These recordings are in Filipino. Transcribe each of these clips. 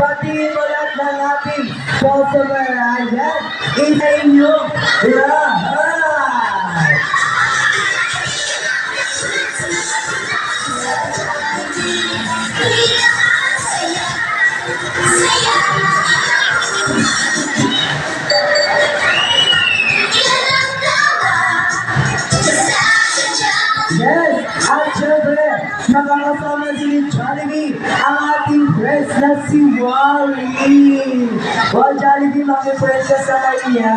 Patingin mo lahat ng ating customer, ayan, isa inyo lahat. Yes, at syempre, nakakasama si Jollibee, ang ating friends na si Wally. Wow, Jollibee, maki-friends ka sa kanya.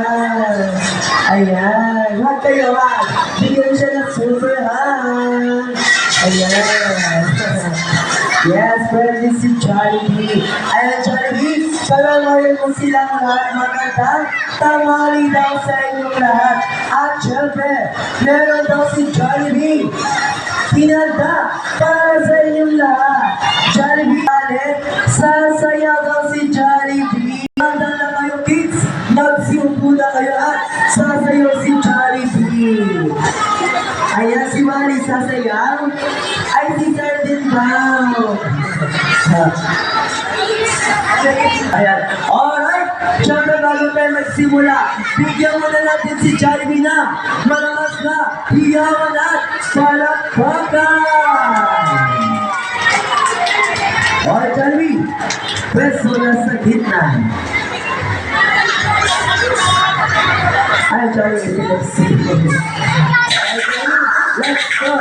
Ayan, huwag kayo ha. Bigyan siya ng super hug. Ayan. Yes, friendly si Jollibee. Ayan, Jollibee, pag-awarin mo silang lahat magandang tanghali daw sa inyong lahat. At syempre, meron daw si Jollibee pinanda para sa inyong lahat. Jollibee ulit, sasaya daw si Jollibee. Handa na kayo kids, magsiupo na kayo at sasayaw si Jollibee. Ayan si Wally sasayaw. Ay si Sir din daw. Ayan. Alright, syempre bago tayo magsimula, bigyan muna natin si Jollibee na malakas na hiyawan at palakpakan. Alright, Jollibee, pwesto na sa gitna. Ay, Jollibee, let's see. Let's go.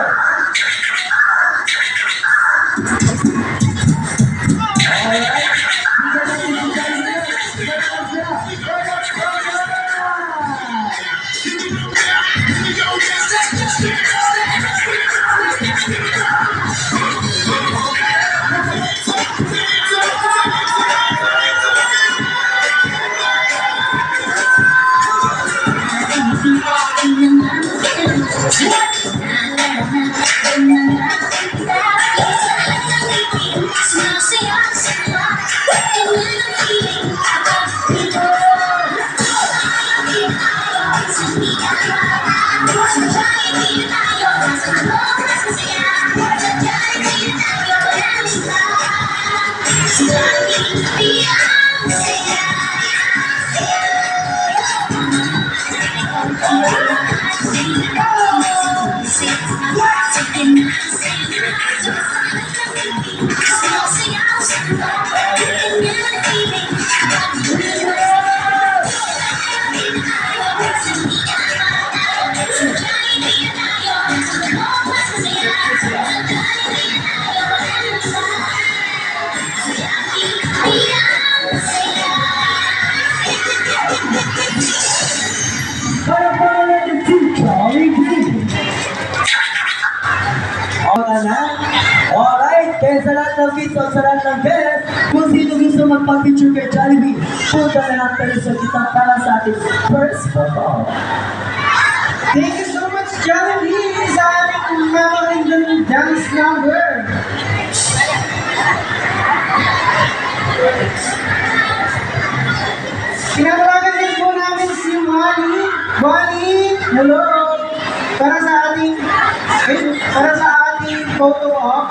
Alright, kaya sa lahat ng kids o sa lahat ng guests, kung sino gusto magpapicture kay Jollibee, punta na lang tayo sa kita para sa ating first photo. Thank you so much, Jollibee, sa ating mga dance number. Kinatawagan din po namin si Wally. Wally, hello! Para sa ating photo op.